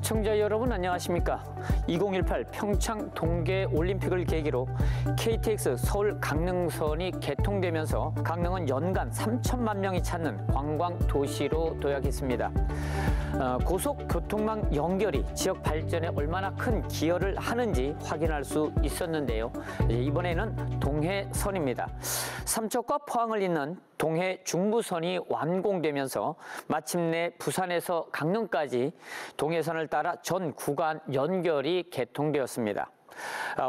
시청자 여러분 안녕하십니까? 2018 평창 동계올림픽을 계기로 KTX 서울 강릉선이 개통되면서 강릉은 연간 3천만 명이 찾는 관광도시로 도약했습니다. 고속교통망 연결이 지역 발전에 얼마나 큰 기여를 하는지 확인할 수 있었는데요. 이번에는 동해선입니다. 삼척과 포항을 잇는 동해 중부선이 완공되면서 마침내 부산에서 강릉까지 동해선을 따라 전 구간 연결이 개통되었습니다.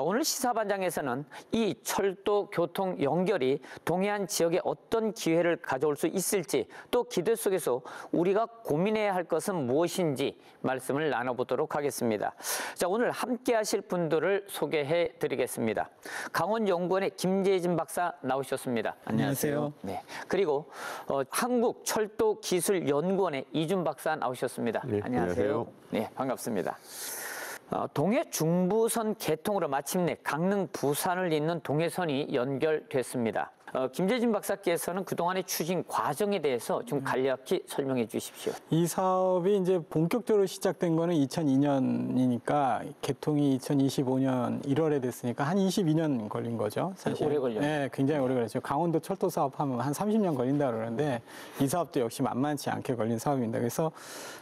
오늘 시사반장에서는 이 철도 교통 연결이 동해안 지역에 어떤 기회를 가져올 수 있을지, 또 기대 속에서 우리가 고민해야 할 것은 무엇인지 말씀을 나눠보도록 하겠습니다. 자, 오늘 함께 하실 분들을 소개해 드리겠습니다. 강원연구원의 김재진 박사 나오셨습니다. 안녕하세요. 네. 그리고 한국철도기술연구원의 이준 박사 나오셨습니다. 네, 안녕하세요. 네, 반갑습니다. 동해 중부선 개통으로 마침내 강릉, 부산을 잇는 동해선이 연결됐습니다. 김재진 박사께서는 그동안의 추진 과정에 대해서 좀 간략히 설명해 주십시오. 이 사업이 이제 본격적으로 시작된 거는 2002년이니까 개통이 2025년 1월에 됐으니까 한 22년 걸린 거죠. 사실. 오래 걸렸네요. 네, 굉장히 오래 걸렸죠. 강원도 철도 사업하면 한 30년 걸린다 그러는데 이 사업도 역시 만만치 않게 걸린 사업입니다. 그래서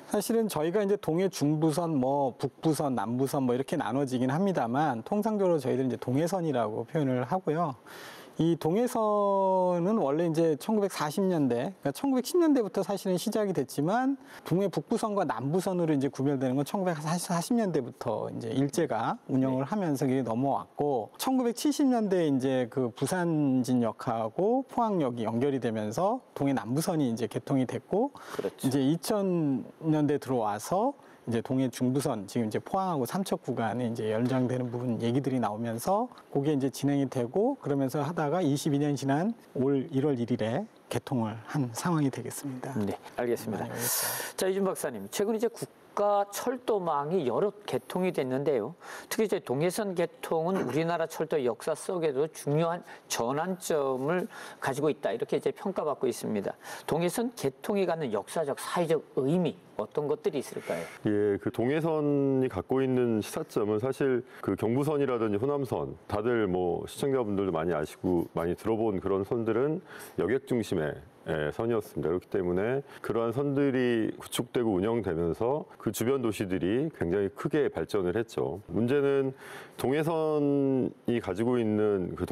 사실은 저희가 이제 동해 중부선, 뭐 북부선, 남부선 뭐 이렇게 나눠지긴 합니다만 통상적으로 저희들은 이제 동해선이라고 표현을 하고요. 이 동해선은 원래 이제 1940년대, 그러니까 1910년대부터 사실은 시작이 됐지만 동해 북부선과 남부선으로 이제 구별되는 건 1940년대부터 이제 일제가 운영을 하면서 이게 넘어왔고 1970년대에 이제 그 부산진역하고 포항역이 연결이 되면서 동해 남부선이 이제 개통이 됐고 그렇죠. 이제 2000년대 들어와서 이제 동해 중부선, 지금 이제 포항하고 삼척 구간에 이제 연장되는 부분 얘기들이 나오면서 그게 이제 진행이 되고 그러면서 하다가 22년 지난 올 1월 1일에 개통을 한 상황이 되겠습니다. 네, 알겠습니다. 자, 이준 박사님, 최근 이제 국가 철도망이 여러 개통이 됐는데요. 특히 이제 동해선 개통은 우리나라 철도 역사 속에도 중요한 전환점을 가지고 있다, 이렇게 이제 평가받고 있습니다. 동해선 개통이 갖는 역사적, 사회적 의미, 어떤 것들이 있을까요? 예, 그 동해선이 갖고 있는 시사점은 사실 그 경부선이라든지 호남선, 다들 뭐 시청자분들도 많이 아시고 많이 들어본 그런 선들은 여객 중심의 선이었습니다. 그렇기 때문에 그러한 선들이 구축되고 운영되면서 그 주변 도시들이 굉장히 크게 발전을 했죠. 문제는 동해선이 가지고 있는 그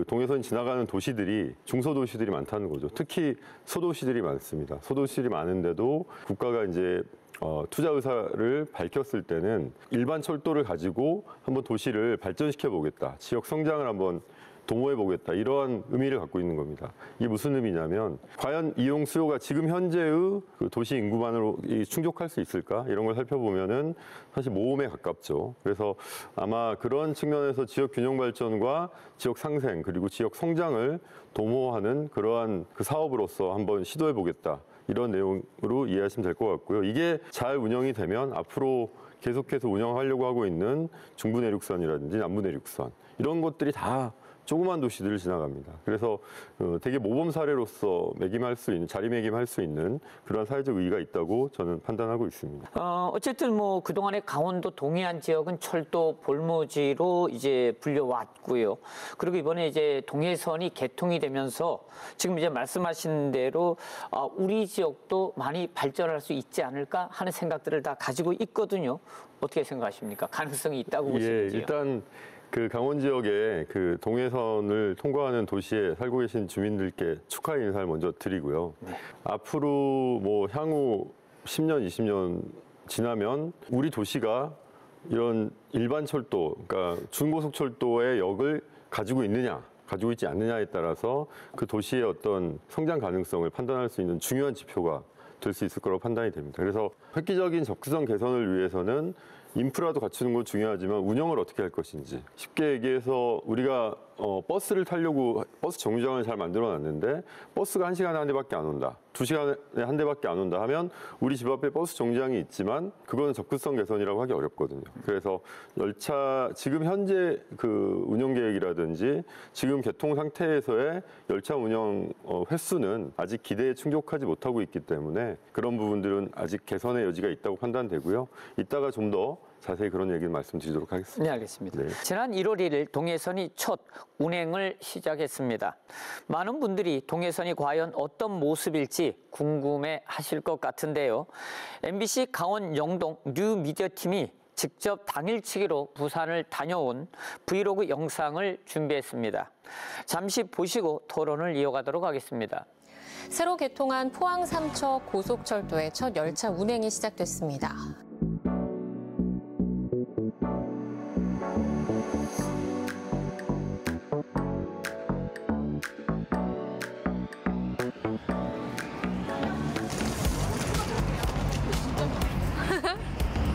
동해선이 지나가는 도시들이 중소도시들이 많다는 거죠. 특히 소도시들이 많습니다. 소도시들이 많은데도 국가가 이제 투자 의사를 밝혔을 때는 일반 철도를 가지고 한번 도시를 발전시켜 보겠다, 지역 성장을 한번 도모해 보겠다, 이러한 의미를 갖고 있는 겁니다. 이게 무슨 의미냐면 과연 이용 수요가 지금 현재의 그 도시 인구만으로 충족할 수 있을까, 이런 걸 살펴보면은 사실 모험에 가깝죠. 그래서 아마 그런 측면에서 지역 균형 발전과 지역 상생 그리고 지역 성장을 도모하는 그러한 그 사업으로서 한번 시도해 보겠다, 이런 내용으로 이해하시면 될 것 같고요. 이게 잘 운영이 되면 앞으로 계속해서 운영하려고 하고 있는 중부내륙선이라든지 남부내륙선, 이런 것들이 다 조그만 도시들을 지나갑니다. 그래서 되게 모범 사례로서 자리매김할 수 있는 그런 사회적 의의가 있다고 저는 판단하고 있습니다. 어쨌든 뭐 그동안에 강원도 동해안 지역은 철도 볼모지로 이제 불려왔고요. 그리고 이번에 이제 동해선이 개통이 되면서 지금 이제 말씀하신 대로 우리 지역도 많이 발전할 수 있지 않을까 하는 생각들을 다 가지고 있거든요. 어떻게 생각하십니까? 가능성이 있다고 보시는지요? 일단 그 강원 지역의 그 동해선을 통과하는 도시에 살고 계신 주민들께 축하의 인사를 먼저 드리고요. 네. 앞으로 뭐 향후 10년, 20년 지나면 우리 도시가 이런 일반 철도, 그러니까 중고속철도의 역을 가지고 있느냐, 가지고 있지 않느냐에 따라서 그 도시의 어떤 성장 가능성을 판단할 수 있는 중요한 지표가 될 수 있을 거라고 판단이 됩니다. 그래서 획기적인 접근성 개선을 위해서는 인프라도 갖추는 건 중요하지만 운영을 어떻게 할 것인지, 쉽게 얘기해서 우리가 버스를 타려고 버스 정류장을 잘 만들어 놨는데 버스가 1시간에 한 대밖에 안 온다. 2시간에 한 대밖에 안 온다 하면 우리 집 앞에 버스 정류장이 있지만 그거는 접근성 개선이라고 하기 어렵거든요. 그래서 열차 지금 현재 그 운영 계획이라든지 지금 개통 상태에서의 열차 운영 횟수는 아직 기대에 충족하지 못하고 있기 때문에 그런 부분들은 아직 개선의 여지가 있다고 판단되고요. 이따가 좀 더 자세히 그런 얘기를 말씀드리도록 하겠습니다. 네, 알겠습니다. 네. 지난 1월 1일 동해선이 첫 운행을 시작했습니다. 많은 분들이 동해선이 과연 어떤 모습일지 궁금해 하실 것 같은데요. MBC 강원 영동 뉴미디어팀이 직접 당일치기로 부산을 다녀온 브이로그 영상을 준비했습니다. 잠시 보시고 토론을 이어가도록 하겠습니다. 새로 개통한 포항 삼척 고속철도의 첫 열차 운행이 시작됐습니다.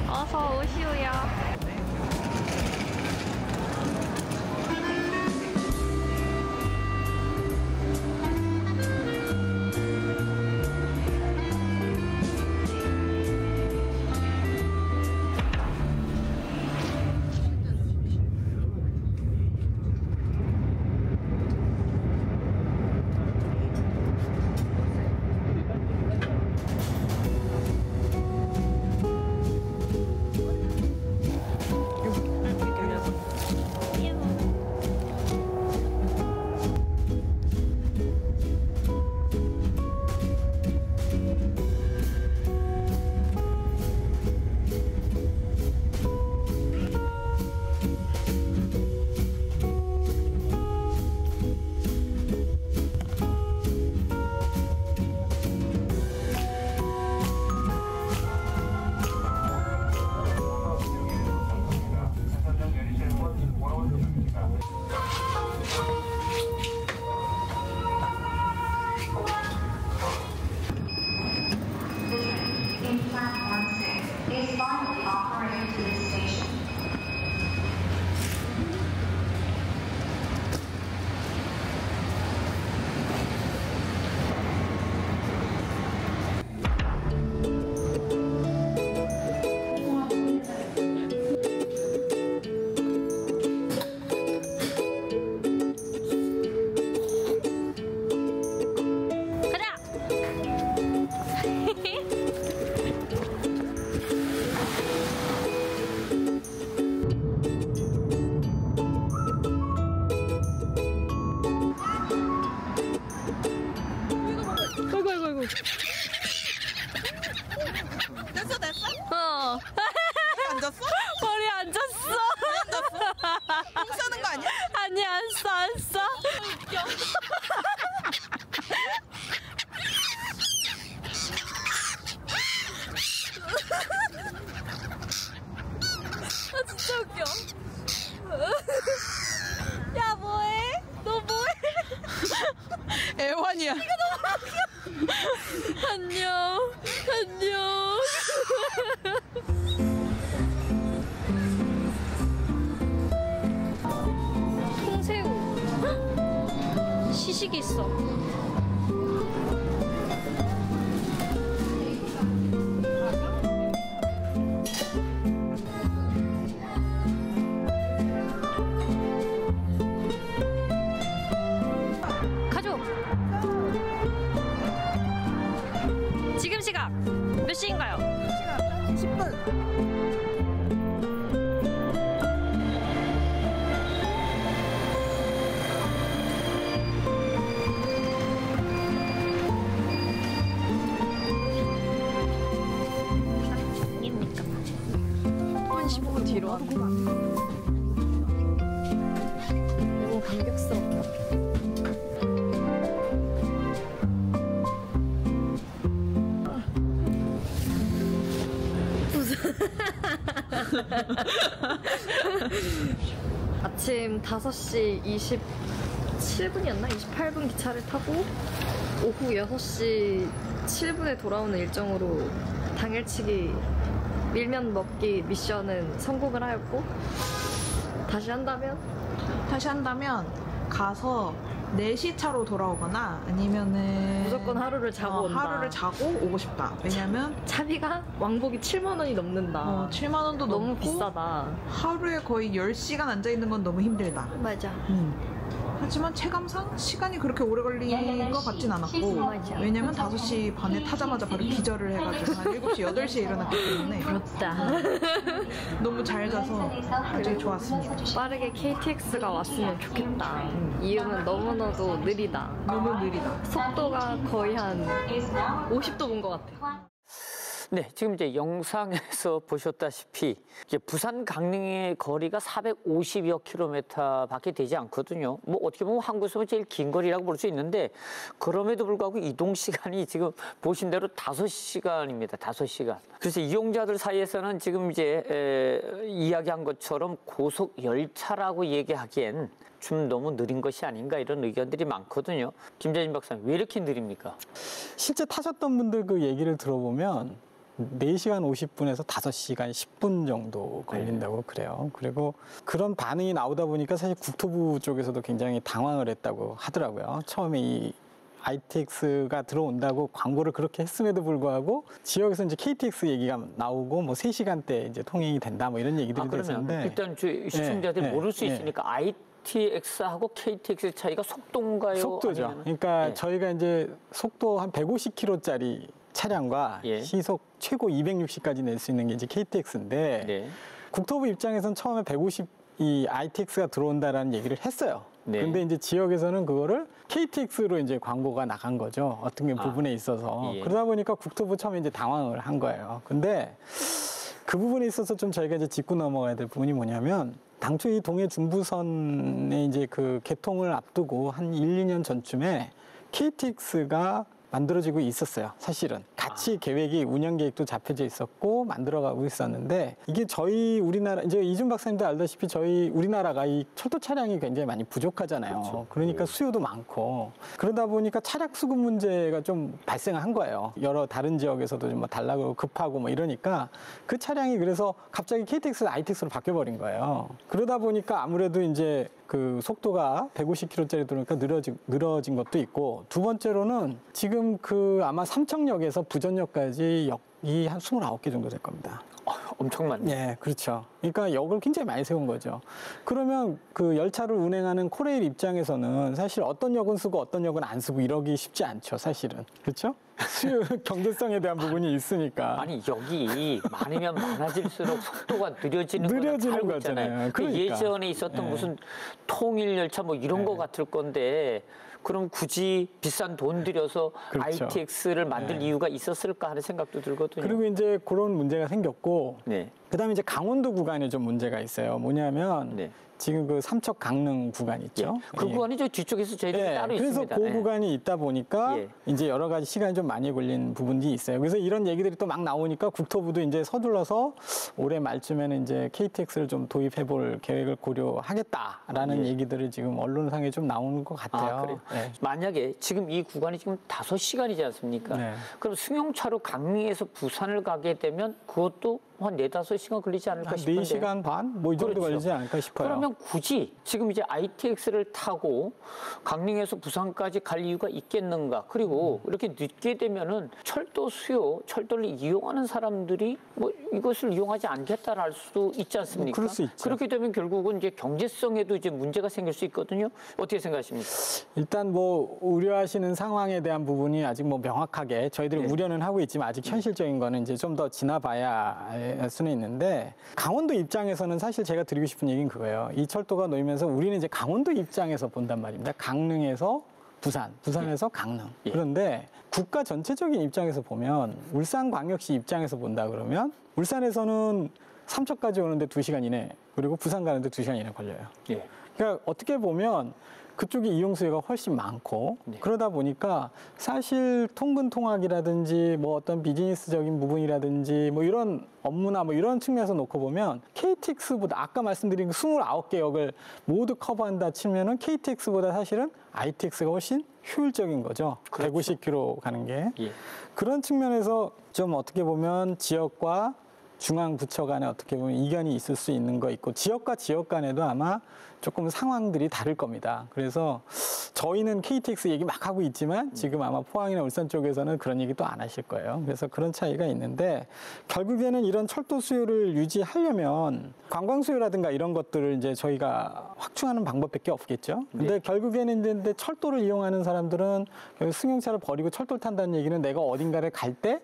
어서 오시오요. 됐어? 어. 앉았어? 머리 안 졌어. 똥 싸는 거 아니야? 아니, 안 써, 안 써. 아, 진짜 웃겨. 야, 뭐해? 너 뭐해? 애완이야. 안녕. 안녕. 통새우. 시식이 있어. 가족. 지금 시각 몇 시인가요? 10분. 입니까? 한 15분 뒤로 하는 거. 너무 감격스럽다. 아침 5시 27분이었나? 28분 기차를 타고 오후 6시 7분에 돌아오는 일정으로 당일치기 밀면 먹기 미션은 성공을 하였고 다시 한다면 다시 한다면 가서 4시 차로 돌아오거나 아니면은 무조건 하루를 자고 온다. 하루를 자고 오고 싶다. 왜냐면 차비가 왕복이 7만 원이 넘는다. 7만 원도 너무 넘고 비싸다. 하루에 거의 10시간 앉아 있는 건 너무 힘들다. 맞아. 하지만 체감상 시간이 그렇게 오래 걸린 것 같진 않았고 맞아. 왜냐면 5시 반에 타자마자 바로 기절을 해가지고 한 7시, 8시에 일어났기 때문에 부럽다. 너무 잘 자서 아주 좋았습니다. 빠르게 KTX가 왔으면 좋겠다. 이유는 너무나도 느리다. 너무 느리다. 속도가 거의 한 50도 본 것 같아. 네, 지금 이제 영상에서 보셨다시피 이제 부산 강릉의 거리가 450여 킬로미터밖에 되지 않거든요. 뭐 어떻게 보면 한국에서 제일 긴 거리라고 볼 수 있는데 그럼에도 불구하고 이동 시간이 지금 보신 대로 5시간입니다. 5시간. 그래서 이용자들 사이에서는 지금 이제 이야기한 것처럼 고속 열차라고 얘기하기엔 좀 너무 느린 것이 아닌가 이런 의견들이 많거든요. 김재진 박사님, 왜 이렇게 느립니까? 실제 타셨던 분들 그 얘기를 들어보면 4시간 50분에서 5시간 10분 정도 걸린다고 그래요. 그리고 그런 반응이 나오다 보니까 사실 국토부 쪽에서도 굉장히 당황을 했다고 하더라고요. 처음에 이 ITX가 들어온다고 광고를 그렇게 했음에도 불구하고 지역에서 이제 KTX 얘기가 나오고 뭐 3시간대 이제 통행이 된다 뭐 이런 얘기들이 그러면 있었는데 일단 시청자들이 네, 모를 수 네. 있으니까 ITX하고 KTX의 차이가 속도인가요? 속도죠. 아니면은? 그러니까 예. 저희가 이제 속도 한 150km짜리 차량과 예. 시속 최고 260까지 낼 수 있는 게 이제 KTX인데 네. 국토부 입장에서는 처음에 150 이 ITX가 들어온다라는 얘기를 했어요. 네. 근데 이제 지역에서는 그거를 KTX로 이제 광고가 나간 거죠. 어떤 게 부분에 있어서. 예. 그러다 보니까 국토부 처음에 이제 당황을 한 거예요. 근데 그 부분에 있어서 좀 저희가 이제 짚고 넘어가야 될 부분이 뭐냐면 당초 이 동해 중부선의 이제 그 개통을 앞두고 한 1, 2년 전쯤에 KTX가 만들어지고 있었어요. 사실은 같이 계획이 운영 계획도 잡혀져 있었고 만들어가고 있었는데 이게 저희 우리나라 이제 이준 박사님도 알다시피 저희 우리나라가 이 철도 차량이 굉장히 많이 부족하잖아요. 그렇죠. 그러니까 네. 수요도 많고 그러다 보니까 차량 수급 문제가 좀 발생한 거예요. 여러 다른 지역에서도 좀 뭐 달라고 급하고 뭐 이러니까 그 차량이 그래서 갑자기 KTX에서 ITX로 바뀌어버린 거예요. 그러다 보니까 아무래도 이제 그 속도가 150km짜리 들어오니까 늘어진 것도 있고 두 번째로는 지금 그 아마 삼청역에서 부전역까지 역이 한 29개 정도 될 겁니다. 엄청 많네. 예, 그렇죠. 그러니까 역을 굉장히 많이 세운 거죠. 그러면 그 열차를 운행하는 코레일 입장에서는 사실 어떤 역은 쓰고 어떤 역은 안 쓰고 이러기 쉽지 않죠, 사실은. 그렇죠? 수요 경제성에 대한 부분이 있으니까. 아니 여기 많으면 많아질수록 속도가 느려지는 느려지는 알고 거잖아요. 있잖아요. 그 그러니까. 예전에 있었던 예. 무슨 통일 열차 뭐 이런 거 같을 건데 그럼 굳이 비싼 돈 들여서 그렇죠. ITX를 만들 네. 이유가 있었을까 하는 생각도 들거든요. 그리고 이제 그런 문제가 생겼고 네. 그다음에 이제 강원도 구간에 좀 문제가 있어요. 뭐냐면 네. 지금 그 삼척 강릉 구간 있죠. 그 예. 구간이 저 뒤쪽에서 저희들이 예, 따로 그래서 있습니다. 그 예. 구간이 있다 보니까 예. 이제 여러 가지 시간이 좀 많이 걸린 부분이 있어요. 그래서 이런 얘기들이 또 막 나오니까 국토부도 이제 서둘러서 올해 말쯤에는 이제 KTX를 좀 도입해볼 계획을 고려하겠다라는 예. 얘기들을 지금 언론상에 좀 나오는 것 같아요. 아, 그래요? 예. 만약에 지금 이 구간이 지금 5시간이지 않습니까? 네. 그럼 승용차로 강릉에서 부산을 가게 되면 그것도 한 4-5시간 걸리지 않을까 한 싶은데. 4시간 반? 뭐 이 정도 그렇죠. 걸리지 않을까 싶어요. 그러면 굳이 지금 이제 ITX를 타고 강릉에서 부산까지 갈 이유가 있겠는가? 그리고 이렇게 늦게 되면은 철도 수요, 철도를 이용하는 사람들이 뭐 이것을 이용하지 않겠다라 할 수도 있지 않습니까? 그럴 수 있죠. 그렇게 되면 결국은 이제 경제성에도 이제 문제가 생길 수 있거든요. 어떻게 생각하십니까? 일단 뭐 우려하시는 상황에 대한 부분이 아직 뭐 명확하게 저희들이 네. 우려는 하고 있지만 아직 현실적인 거는 이제 좀 더 지나봐야 할 수는 있는데 강원도 입장에서는 사실 제가 드리고 싶은 얘기는 그거예요. 이 철도가 놓이면서 우리는 이제 강원도 입장에서 본단 말입니다. 강릉에서 부산, 부산에서 강릉. 예. 그런데 국가 전체적인 입장에서 보면 울산광역시 입장에서 본다 그러면 울산에서는 삼척까지 오는데 2시간 이내 그리고 부산 가는데 2시간 이내 걸려요. 예. 그러니까 어떻게 보면 그쪽이 이용 수요가 훨씬 많고 네. 그러다 보니까 사실 통근 통학이라든지 뭐 어떤 비즈니스적인 부분이라든지 뭐 이런 업무나 뭐 이런 측면에서 놓고 보면 KTX보다 아까 말씀드린 그 29개 역을 모두 커버한다 치면은 KTX보다 사실은 ITX가 훨씬 효율적인 거죠. 그렇죠. 150km 가는 게. 예. 그런 측면에서 좀 어떻게 보면 지역과 중앙 부처 간에 어떻게 보면 이견이 있을 수 있는 거 있고 지역과 지역 간에도 아마 조금 상황들이 다를 겁니다. 그래서 저희는 KTX 얘기 막 하고 있지만 지금 아마 포항이나 울산 쪽에서는 그런 얘기 또 안 하실 거예요. 그래서 그런 차이가 있는데 결국에는 이런 철도 수요를 유지하려면 관광 수요라든가 이런 것들을 이제 저희가 확충하는 방법밖에 없겠죠. 근데 결국에는 이제 철도를 이용하는 사람들은 승용차를 버리고 철도를 탄다는 얘기는 내가 어딘가를 갈 때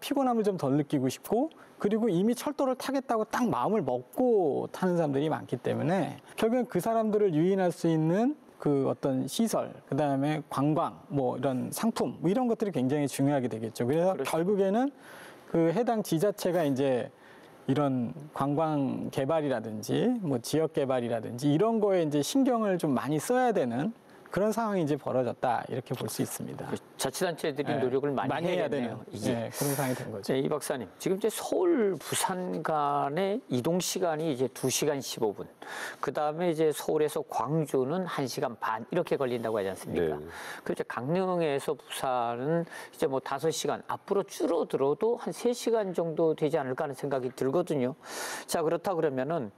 피곤함을 좀 덜 느끼고 싶고 그리고 이미 철도를 타겠다고 딱 마음을 먹고 타는 사람들이 많기 때문에 결국엔 그 사람들을 유인할 수 있는 그 어떤 시설, 그 다음에 관광, 뭐 이런 상품, 뭐 이런 것들이 굉장히 중요하게 되겠죠. 그래서 그렇죠. 결국에는 그 해당 지자체가 이제 이런 관광 개발이라든지 뭐 지역 개발이라든지 이런 거에 이제 신경을 좀 많이 써야 되는 그런 상황이 이제 벌어졌다 이렇게 볼 수 있습니다. 자치단체들이 네. 노력을 많이 해야 해야겠네요. 되는 이게. 그런 상황이 된 거죠. 네, 이 박사님, 지금 이제 서울, 부산 간의 이동 시간이 이제 2시간 15분. 그 다음에 이제 서울에서 광주는 1시간 반 이렇게 걸린다고 하지 않습니까? 네. 그 이제 강릉에서 부산은 이제 뭐 5시간 앞으로 줄어들어도 한 3시간 정도 되지 않을까 하는 생각이 들거든요. 자, 그렇다 그러면은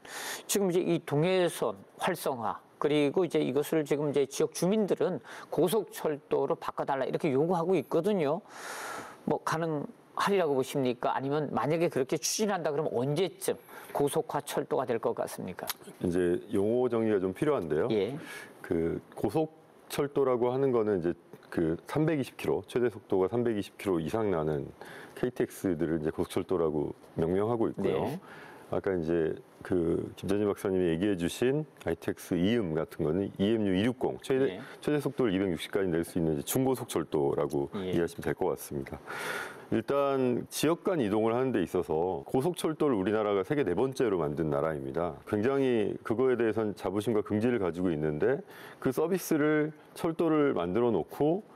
지금 이제 이 동해선 활성화 그리고 이제 이것을 지금 이제 지역 주민들은 고속철도로 바꿔달라 이렇게 요구하고 있거든요. 뭐 가능하리라고 보십니까? 아니면 만약에 그렇게 추진한다 그러면 언제쯤 고속화 철도가 될 것 같습니까? 이제 용어 정리가 좀 필요한데요. 예. 그 고속철도라고 하는 거는 이제 그 320km 최대 속도가 320km 이상 나는 KTX들을 이제 고속철도라고 명명하고 있고요. 네. 아까 이제 그 김전진 박사님이 얘기해주신 ITX 이음 같은 거는 EMU 260 네. 최대 속도를 260까지 낼 수 있는 이제 중고속철도라고 예. 이해하시면 될 것 같습니다. 일단 지역 간 이동을 하는 데 있어서 고속철도를 우리나라가 세계 4번째로 만든 나라입니다. 굉장히 그거에 대해서는 자부심과 긍지를 가지고 있는데 그 서비스를 철도를 만들어 놓고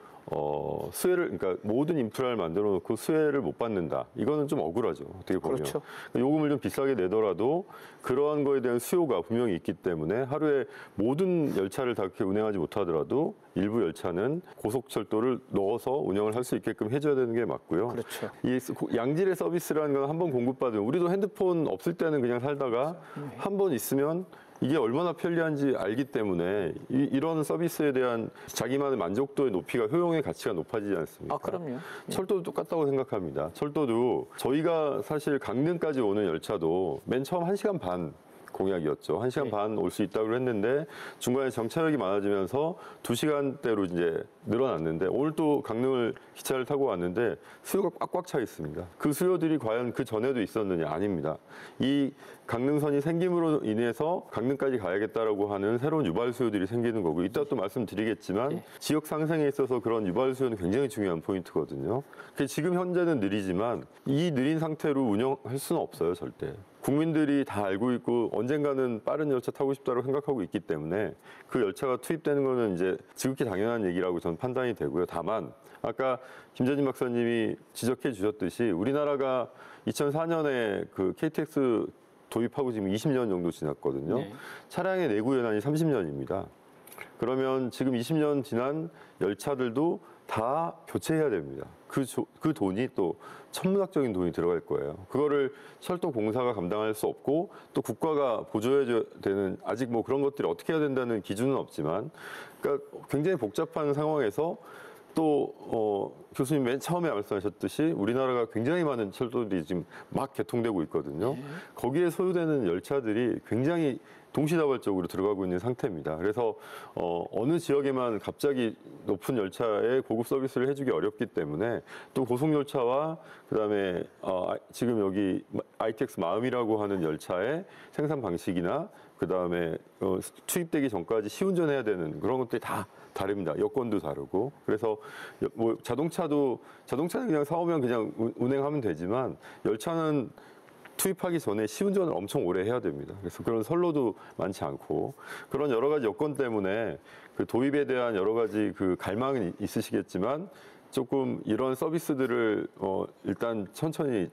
수혜를, 그러니까 모든 인프라를 만들어 놓고 수혜를 못 받는다. 이거는 좀 억울하죠. 어떻게 보면. 그렇죠. 요금을 좀 비싸게 내더라도 그러한 거에 대한 수요가 분명히 있기 때문에 하루에 모든 열차를 다 그렇게 운행하지 못하더라도 일부 열차는 고속철도를 넣어서 운영을 할 수 있게끔 해줘야 되는 게 맞고요. 그렇죠. 이 양질의 서비스라는 건 한 번 공급받으면 우리도 핸드폰 없을 때는 그냥 살다가 한 번 있으면 이게 얼마나 편리한지 알기 때문에 이런 서비스에 대한 자기만의 만족도의 높이가 효용의 가치가 높아지지 않습니까? 아, 그럼요. 철도도 똑같다고 생각합니다. 철도도 저희가 사실 강릉까지 오는 열차도 맨 처음 1시간 반 공약이었죠. 1시간 네. 반 올 수 있다고 했는데 중간에 정차역이 많아지면서 2시간대로 이제 늘어났는데 오늘 또 강릉을 기차를 타고 왔는데 수요가 꽉꽉 차 있습니다. 그 수요들이 과연 그 전에도 있었느냐? 아닙니다. 이 강릉선이 생김으로 인해서 강릉까지 가야겠다라고 하는 새로운 유발 수요들이 생기는 거고 이따 또 말씀드리겠지만 네. 지역 상생에 있어서 그런 유발 수요는 굉장히 중요한 포인트거든요. 지금 현재는 느리지만 이 느린 상태로 운영할 수는 없어요, 절대. 국민들이 다 알고 있고 언젠가는 빠른 열차 타고 싶다고 생각하고 있기 때문에 그 열차가 투입되는 거는 이제 지극히 당연한 얘기라고 저는 판단이 되고요. 다만 아까 김전진 박사님이 지적해 주셨듯이 우리나라가 2004년에 그 KTX 도입하고 지금 20년 정도 지났거든요. 네. 차량의 내구 연한이 30년입니다. 그러면 지금 20년 지난 열차들도 다 교체해야 됩니다. 그 돈이 또 천문학적인 돈이 들어갈 거예요. 그거를 철도 공사가 감당할 수 없고 또 국가가 보조해줘야 되는 아직 뭐 그런 것들이 어떻게 해야 된다는 기준은 없지만 그러니까 굉장히 복잡한 상황에서 또 교수님 맨 처음에 말씀하셨듯이 우리나라가 굉장히 많은 철도들이 지금 막 개통되고 있거든요. 거기에 소요되는 열차들이 굉장히 동시다발적으로 들어가고 있는 상태입니다. 그래서 어느 지역에만 갑자기 높은 열차에 고급 서비스를 해주기 어렵기 때문에 또 고속열차와 그다음에 지금 여기 ITX 마음이라고 하는 열차의 생산 방식이나 그다음에 투입되기 전까지 시운전해야 되는 그런 것들이 다 다릅니다. 여건도 다르고 그래서 뭐 자동차는 그냥 사오면 그냥 운행하면 되지만 열차는 투입하기 전에 시운전을 엄청 오래 해야 됩니다. 그래서 그런 선로도 많지 않고 그런 여러 가지 여건 때문에 그 도입에 대한 여러 가지 그 갈망은 있으시겠지만 조금 이런 서비스들을 일단 천천히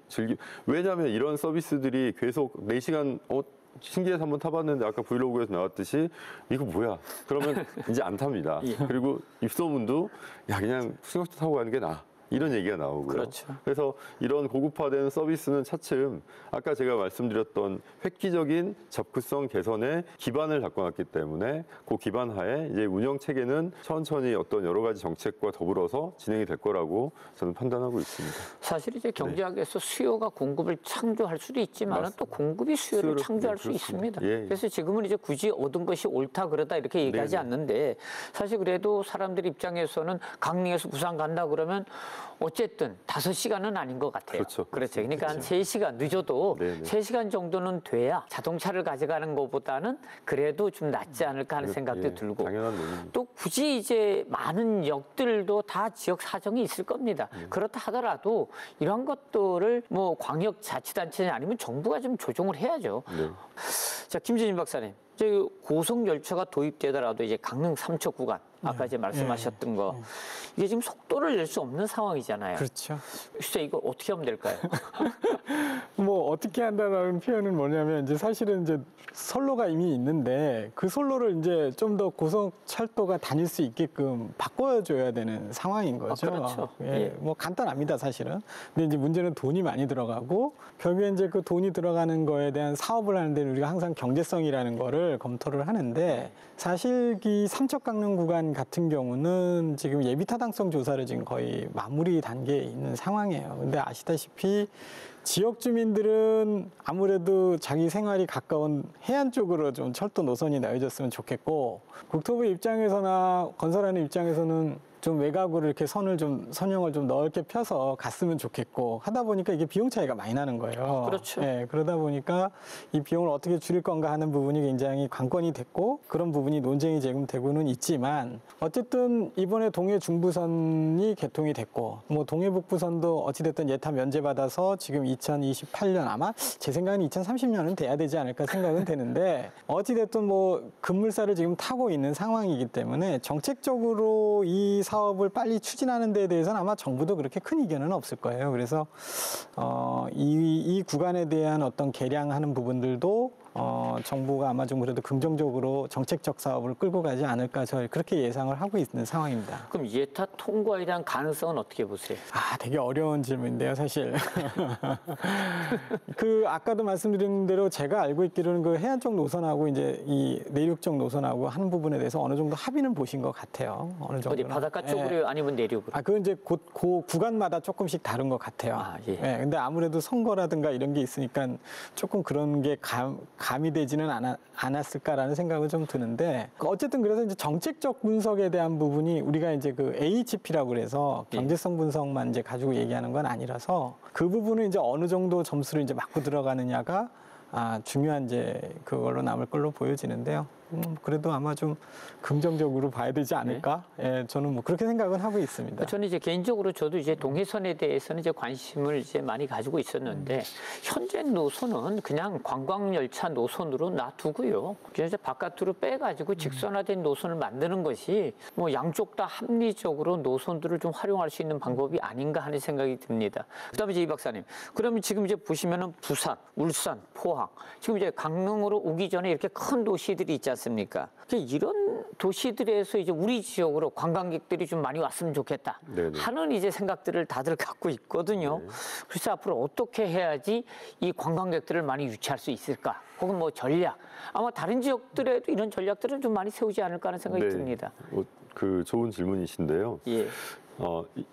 왜냐하면 이런 서비스들이 계속 4시간 신기해서 한번 타봤는데 아까 브이로그에서 나왔듯이 이거 뭐야? 그러면 이제 안 탑니다. 예. 그리고 입소문도 야 그냥 승용차 타고 가는 게 나아. 이런 얘기가 나오고요. 그렇죠. 그래서 이런 고급화된 서비스는 차츰 아까 제가 말씀드렸던 획기적인 접근성 개선에 기반을 닦아놨기 때문에 그 기반 하에 이제 운영 체계는 천천히 어떤 여러 가지 정책과 더불어서 진행이 될 거라고 저는 판단하고 있습니다. 사실 이제 경제학에서 수요가 공급을 창조할 수도 있지만 맞습니다. 또 공급이 수요를 수요를- 창조할 네, 수 있습니다. 그렇습니다. 예, 예. 그래서 지금은 이제 굳이 얻은 것이 옳다 그러다 이렇게 얘기하지 네, 네. 않는데 사실 그래도 사람들 입장에서는 강릉에서 부산 간다 그러면 어쨌든 5시간은 아닌 것 같아요. 그렇죠. 그러니까 한 3시간 늦어도 네, 네. 3시간 정도는 돼야 자동차를 가져가는 것보다는 그래도 좀 낫지 않을까 하는 생각도 예, 들고 당연한 논의입니다. 또 굳이 이제 많은 역들도 다 지역 사정이 있을 겁니다. 그렇다 하더라도 이런 것들을 뭐 광역자치단체 아니면 정부가 좀 조정을 해야죠. 네. 자, 김진인 박사님. 저희 고속 열차가 도입되더라도 이제 강릉 삼척 구간 아까 이제 말씀하셨던 거 이게 지금 속도를 낼 수 없는 상황이잖아요. 그렇죠. 진짜 이거 어떻게 하면 될까요? 뭐 어떻게 한다라는 표현은 뭐냐면 이제 사실은 이제 선로가 이미 있는데 그 선로를 이제 좀 더 고속철도가 다닐 수 있게끔 바꿔줘야 되는 상황인 거죠. 그렇죠. 예, 예. 뭐 간단합니다, 사실은. 근데 이제 문제는 돈이 많이 들어가고 결국에 이제 그 돈이 들어가는 거에 대한 사업을 하는 데는 우리가 항상 경제성이라는 거를 검토를 하는데 사실 이 삼척강릉 구간 같은 경우는 지금 예비 타당성 조사를 지금 거의 마무리 단계에 있는 상황이에요. 근데 아시다시피 지역 주민들은 아무래도 자기 생활이 가까운 해안 쪽으로 좀 철도 노선이 나눠졌으면 좋겠고 국토부 입장에서나 건설하는 입장에서는 좀 외곽으로 이렇게 선형을 좀 넓게 펴서 갔으면 좋겠고 하다 보니까 이게 비용 차이가 많이 나는 거예요. 그렇죠. 예, 그러다 보니까 이 비용을 어떻게 줄일 건가 하는 부분이 굉장히 관건이 됐고 그런 부분이 논쟁이 지금 되고는 있지만 어쨌든 이번에 동해 중부선이 개통이 됐고 뭐 동해 북부선도 어찌됐든 예타 면제받아서 지금 2028년 아마 제 생각엔 2030년은 돼야 되지 않을까 생각은 되는데 어찌됐든 뭐 급물살을 지금 타고 있는 상황이기 때문에 정책적으로 이 사업을 빨리 추진하는 데에 대해서는 아마 정부도 그렇게 큰 이견은 없을 거예요. 그래서 이 구간에 대한 어떤 개량하는 부분들도 정부가 아마 좀 그래도 긍정적으로 정책적 사업을 끌고 가지 않을까 저희 그렇게 예상을 하고 있는 상황입니다. 그럼 예타 통과에 대한 가능성은 어떻게 보세요? 되게 어려운 질문인데요, 사실. 그 아까도 말씀드린 대로 제가 알고 있기로는 그 해안 쪽 노선하고 이제 이 내륙 쪽 노선하고 하는 부분에 대해서 어느 정도 합의는 보신 것 같아요. 어느 정도. 어디 바닷가 쪽으로 아니면 내륙으로? 그건 이제 그 구간마다 조금씩 다른 것 같아요. 예. 근데 아무래도 선거라든가 이런 게 있으니까 조금 그런 게 가미되지는 않았을까라는 생각은 좀 드는데 어쨌든 그래서 이제 정책적 분석에 대한 부분이 우리가 이제 그 HP라고 그래서 경제성 분석만 이제 가지고 얘기하는 건 아니라서 그 부분은 이제 어느 정도 점수를 이제 맞고 들어가느냐가 중요한 이제 그걸로 남을 걸로 보여지는데요. 그래도 아마 좀 긍정적으로 봐야 되지 않을까? 예, 저는 뭐 그렇게 생각은 하고 있습니다. 저는 이제 개인적으로 저도 이제 동해선에 대해서는 이제 관심을 이제 많이 가지고 있었는데 현재 노선은 그냥 관광열차 노선으로 놔두고요. 그래서 바깥으로 빼가지고 직선화된 노선을 만드는 것이 뭐 양쪽 다 합리적으로 노선들을 좀 활용할 수 있는 방법이 아닌가 하는 생각이 듭니다. 그다음에 이제 이 박사님, 그러면 지금 이제 보시면은 부산, 울산, 포항, 지금 이제 강릉으로 오기 전에 이렇게 큰 도시들이 있지 않습니까? 이런 도시들에서 이제 우리 지역으로 관광객들이 좀 많이 왔으면 좋겠다 네네. 하는 이제 생각들을 다들 갖고 있거든요. 그래서 앞으로 어떻게 해야지 이 관광객들을 많이 유치할 수 있을까? 혹은 뭐 전략. 아마 다른 지역들에도 이런 전략들은 좀 많이 세우지 않을까 하는 생각이 듭니다. 그 좋은 질문이신데요. 예.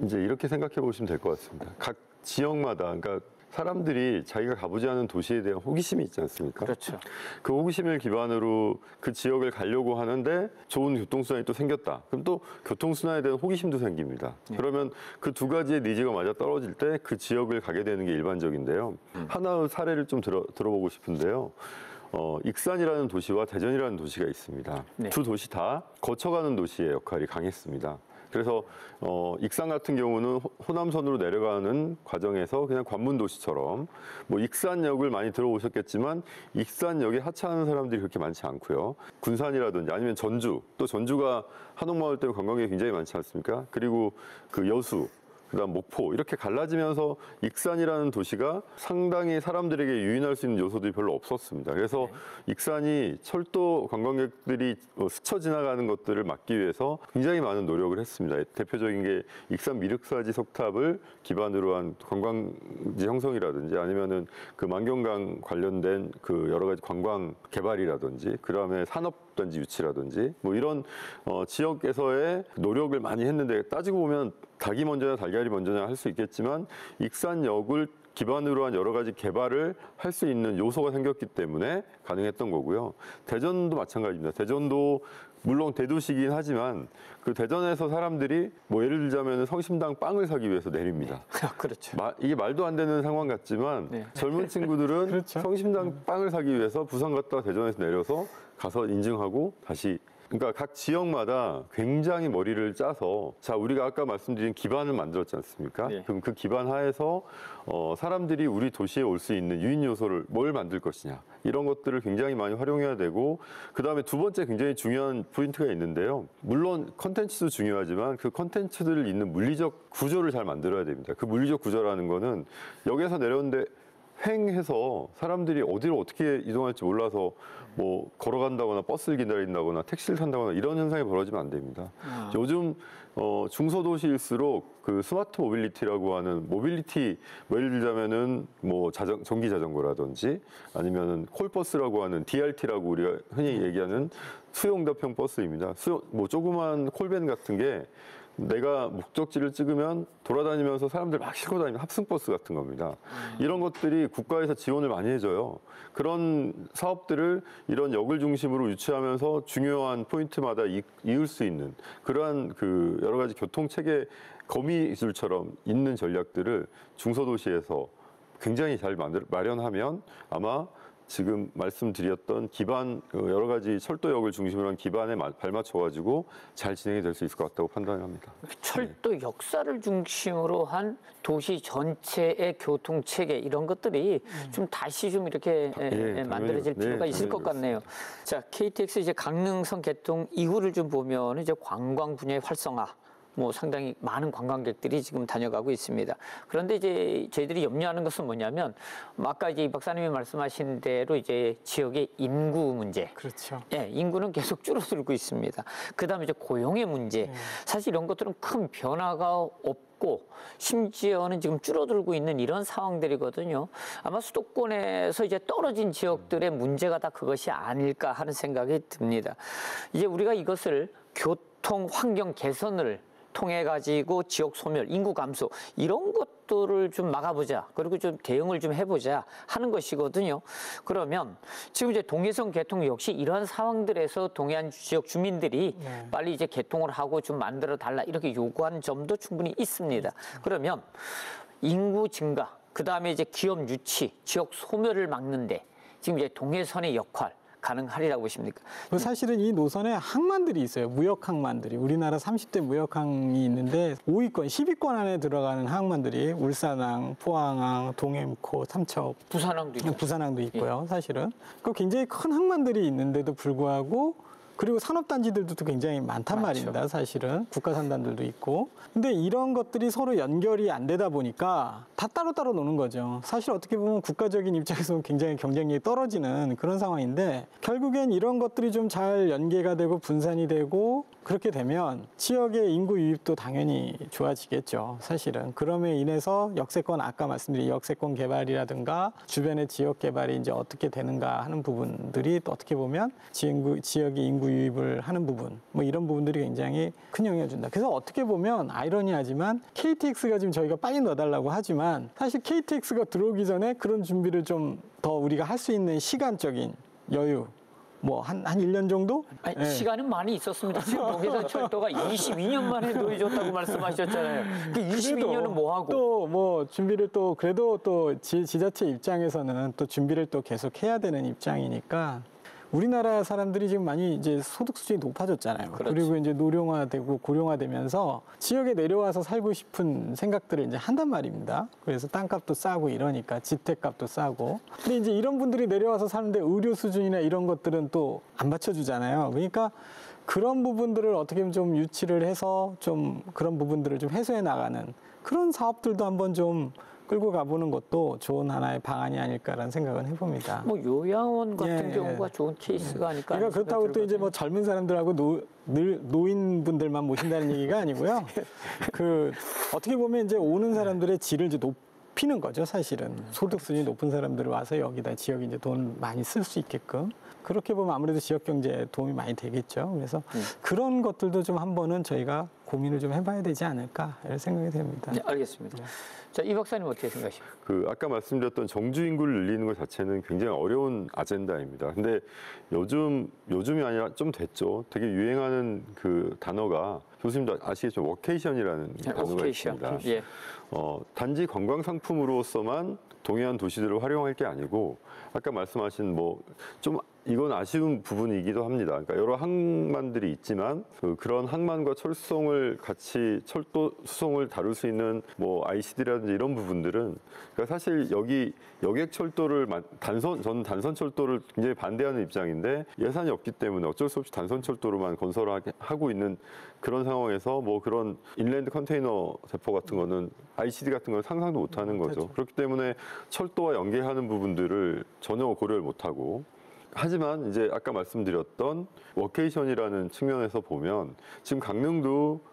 이제 이렇게 생각해 보시면 될 것 같습니다. 각 지역마다, 그러니까 사람들이 자기가 가보지 않은 도시에 대한 호기심이 있지 않습니까? 그렇죠. 그 호기심을 기반으로 그 지역을 가려고 하는데 좋은 교통수단이 또 생겼다. 그럼 또 교통수단에 대한 호기심도 생깁니다. 그러면 그 두 가지의 니즈가 맞아 떨어질 때 그 지역을 가게 되는 게 일반적인데요. 하나의 사례를 좀 들어보고 싶은데요. 익산이라는 도시와 대전이라는 도시가 있습니다. 네. 두 도시 다 거쳐가는 도시의 역할이 강했습니다. 그래서 익산 같은 경우는 호남선으로 내려가는 과정에서 그냥 관문 도시처럼 뭐 익산역을 많이 들어오셨겠지만 익산역에 하차하는 사람들이 그렇게 많지 않고요. 군산이라든지 아니면 전주, 또 전주가 한옥마을 때문에 관광객이 굉장히 많지 않습니까? 그리고 그 여수, 그다음 목포 이렇게 갈라지면서 익산이라는 도시가 상당히 사람들에게 유인할 수 있는 요소들이 별로 없었습니다. 그래서 익산이 철도 관광객들이 스쳐 지나가는 것들을 막기 위해서 굉장히 많은 노력을 했습니다. 대표적인 게 익산 미륵사지 석탑을 기반으로 한 관광지 형성이라든지 아니면은 그 만경강 관련된 그 여러 가지 관광 개발이라든지 그다음에 산업단지 유치라든지 뭐 이런 지역에서의 노력을 많이 했는데 따지고 보면 닭이 먼저냐 달걀이 먼저냐 할 수 있겠지만 익산역을 기반으로 한 여러 가지 개발을 할 수 있는 요소가 생겼기 때문에 가능했던 거고요. 대전도 마찬가지입니다. 대전도 물론 대도시이긴 하지만 그 대전에서 사람들이 뭐 예를 들자면 성심당 빵을 사기 위해서 내립니다. 그렇죠. 이게 말도 안 되는 상황 같지만 네. 젊은 친구들은 그렇죠. 성심당 빵을 사기 위해서 부산 갔다가 대전에서 내려서 가서 인증하고 다시 그러니까 각 지역마다 굉장히 머리를 짜서 자 우리가 아까 말씀드린 기반을 만들었지 않습니까? 네. 그럼 그 기반 하에서 사람들이 우리 도시에 올 수 있는 유인 요소를 뭘 만들 것이냐 이런 것들을 굉장히 많이 활용해야 되고 그 다음에 두 번째 굉장히 중요한 포인트가 있는데요. 물론 컨텐츠도 중요하지만 그 컨텐츠들을 잇는 물리적 구조를 잘 만들어야 됩니다. 그 물리적 구조라는 거는 역에서 내렸는데 횡해서 사람들이 어디로 어떻게 이동할지 몰라서 뭐 걸어간다거나 버스를 기다린다거나 택시를 탄다거나 이런 현상이 벌어지면 안 됩니다. 요즘 중소도시일수록 그 스마트 모빌리티라고 하는 모빌리티 뭐 예를 들자면은 뭐 전기 자전거라든지 아니면은 콜버스라고 하는 DRT라고 우리가 흔히 얘기하는 수용답형 버스입니다. 뭐 조그만 콜밴 같은 게 내가 목적지를 찍으면 돌아다니면서 사람들 막 싣고 다니는 합승버스 같은 겁니다. 이런 것들이 국가에서 지원을 많이 해줘요. 그런 사업들을 이런 역을 중심으로 유치하면서 중요한 포인트마다 이을 수 있는 그러한 그 여러 가지 교통체계 거미줄처럼 있는 전략들을 중소도시에서 굉장히 잘 마련하면 아마 지금 말씀드렸던 기반 여러 가지 철도역을 중심으로 한 기반에 발맞춰가지고 잘 진행이 될 수 있을 것 같다고 판단합니다. 철도 역사를 중심으로 한 도시 전체의 교통 체계 이런 것들이 좀 다시 좀 이렇게 만들어질 필요가 있을 것 같네요. 자, KTX 이제 강릉선 개통 이후를 좀 보면 이제 관광 분야의 활성화. 뭐 상당히 많은 관광객들이 지금 다녀가고 있습니다. 그런데 이제 저희들이 염려하는 것은 뭐냐면 아까 이제 이 박사님이 말씀하신 대로 이제 지역의 인구 문제. 그렇죠. 예, 인구는 계속 줄어들고 있습니다. 그다음에 이제 고용의 문제. 사실 이런 것들은 큰 변화가 없고 심지어는 지금 줄어들고 있는 이런 상황들이거든요. 아마 수도권에서 이제 떨어진 지역들의 문제가 다 그것이 아닐까 하는 생각이 듭니다. 이제 우리가 이것을 교통 환경 개선을 통해 가지고 지역 소멸, 인구 감소 이런 것들을 좀 막아보자. 그리고 좀 대응을 좀 해보자 하는 것이거든요. 그러면 지금 이제 동해선 개통 역시 이러한 상황들에서 동해안 지역 주민들이 빨리 이제 개통을 하고 좀 만들어 달라 이렇게 요구한 점도 충분히 있습니다. 그러면 인구 증가, 그 다음에 이제 기업 유치, 지역 소멸을 막는데 지금 이제 동해선의 역할. 가능하리라고 보십니까? 사실은 이 노선에 항만들이 있어요. 무역 항만들이. 우리나라 30대 무역항이 있는데 5위권, 10위권 안에 들어가는 항만들이 울산항, 포항항, 동해무코, 삼척, 부산항도 있고. 부산항도 있고요. 사실은. 그 굉장히 큰 항만들이 있는데도 불구하고 그리고 산업단지들도 굉장히 많단 말입니다. 사실은 국가산단들도 있고. 근데 이런 것들이 서로 연결이 안 되다 보니까 다 따로따로 노는 거죠. 사실 어떻게 보면 국가적인 입장에서는 굉장히 경쟁력이 떨어지는 그런 상황인데 결국엔 이런 것들이 좀 잘 연계가 되고 분산이 되고 그렇게 되면 지역의 인구 유입도 당연히 좋아지겠죠. 사실은. 그럼에 인해서 역세권 아까 말씀드린 역세권 개발이라든가 주변의 지역 개발이 이제 어떻게 되는가 하는 부분들이 또 어떻게 보면 지역의 인구 유입을 하는 부분 뭐 이런 부분들이 굉장히 큰 영향을 준다. 그래서 어떻게 보면 아이러니하지만 KTX가 지금 저희가 빨리 넣어달라고 하지만 사실 KTX가 들어오기 전에 그런 준비를 좀 더 우리가 할 수 있는 시간적인 여유 뭐 한 1년 정도? 아니, 네. 시간은 많이 있었습니다. 지금 동해선 철도가 22년 만에 놓여졌다고 말씀하셨잖아요. 그 22년은 뭐 하고? 또 뭐 준비를 또 그래도 또 지자체 입장에서는 또 준비를 또 계속 해야 되는 입장이니까 우리나라 사람들이 지금 많이 이제 소득 수준이 높아졌잖아요. 그렇지. 그리고 이제 노령화되고 고령화되면서 지역에 내려와서 살고 싶은 생각들을 이제 한단 말입니다. 그래서 땅값도 싸고 이러니까 주택값도 싸고. 근데 이제 이런 분들이 내려와서 사는데 의료 수준이나 이런 것들은 또 안 받쳐주잖아요. 그러니까 그런 부분들을 어떻게 좀 유치를 해서 좀 그런 부분들을 좀 해소해 나가는 그런 사업들도 한번 좀 끌고 가보는 것도 좋은 하나의 방안이 아닐까라는 생각은 해봅니다. 뭐 요양원 같은 예, 경우가 좋은 케이스가 아닐까. 그러니까 하는 그렇다고 또 생각이 이제 뭐 젊은 사람들하고 노인분들만 모신다는 얘기가 아니고요. 그 어떻게 보면 이제 오는 사람들의 질을 이제 높이는 거죠, 사실은. 소득 수준이 높은 사람들이 와서 여기다 지역에 이제 돈 많이 쓸 수 있게끔. 그렇게 보면 아무래도 지역 경제에 도움이 많이 되겠죠. 그래서 그런 것들도 좀 한번은 저희가 고민을 좀 해봐야 되지 않을까 이런 생각이 됩니다. 네, 알겠습니다. 자, 이 박사님 어떻게 생각하십니까? 그 아까 말씀드렸던 정주 인구를 늘리는 것 자체는 굉장히 어려운 아젠다입니다. 근데 요즘이 아니라 좀 됐죠. 되게 유행하는 그 단어가 교수님도 아시겠지만 워케이션이라는 단어가 워케이션. 있습니다. 예. 단지 관광 상품으로서만 동해안 도시들을 활용할 게 아니고 아까 말씀하신 뭐 좀 이건 아쉬운 부분이기도 합니다. 그러니까 여러 항만들이 있지만 그런 항만과 철수송을 같이 철도 수송을 다룰 수 있는 뭐 ICD라든지 이런 부분들은 그러니까 사실 여기 여객 철도를 저는 단선 철도를 굉장히 반대하는 입장인데 예산이 없기 때문에 어쩔 수 없이 단선 철도로만 건설하고 있는 그런 상황에서 뭐 그런 인랜드 컨테이너 대포 같은 거는 ICD 같은 건 상상도 못 하는 거죠. 그렇기 때문에 철도와 연계하는 부분들을 전혀 고려를 못 하고 하지만 이제 아까 말씀드렸던 워케이션이라는 측면에서 보면 지금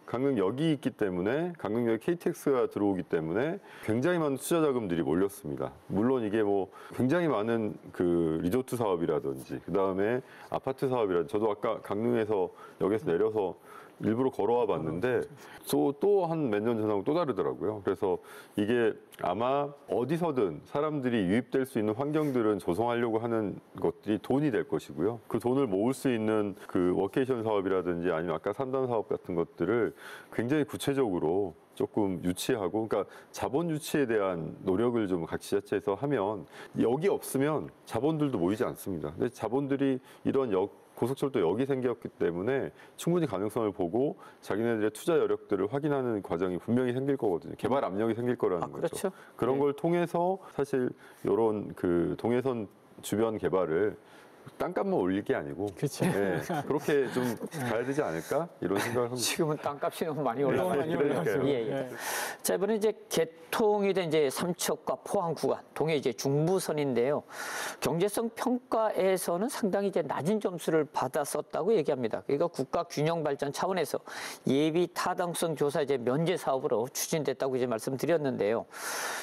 강릉역이 있기 때문에 강릉역에 KTX가 들어오기 때문에 굉장히 많은 투자 자금들이 몰렸습니다. 물론 이게 뭐 굉장히 많은 그 리조트 사업이라든지 그 다음에 아파트 사업이라든지 저도 아까 강릉에서 역에서 내려서 일부러 걸어와 봤는데 또 한 몇 년 전하고 또 다르더라고요. 그래서 이게 아마 어디서든 사람들이 유입될 수 있는 환경들은 조성하려고 하는 것들이 돈이 될 것이고요. 그 돈을 모을 수 있는 그 워케이션 사업이라든지 아니면 아까 산단 사업 같은 것들을 굉장히 구체적으로 조금 유치하고 그러니까 자본 유치에 대한 노력을 좀 각 지자체에서 하면 여기 없으면 자본들도 모이지 않습니다. 근데 자본들이 이런 고속철도 역이 생겼기 때문에 충분히 가능성을 보고 자기네들의 투자 여력들을 확인하는 과정이 분명히 생길 거거든요. 개발 압력이 생길 거라는 거죠. 그렇죠. 그런 네. 걸 통해서 사실 이런 그 동해선 주변 개발을 땅값만 올릴 게 아니고 그렇죠. 네, 그렇게 좀 가야 되지 않을까 이런 생각을 합니다. 지금은 땅값이 너무 많이 올라가요. 많이 올라갔어요. 예, 예. 네. 자, 이번에 이제 개통이 된 이제 삼척과 포항 구간, 동해 이제 중부선인데요. 경제성 평가에서는 상당히 이제 낮은 점수를 받았었다고 얘기합니다. 그러니까 국가 균형 발전 차원에서 예비 타당성 조사 이제 면제 사업으로 추진됐다고 이제 말씀드렸는데요.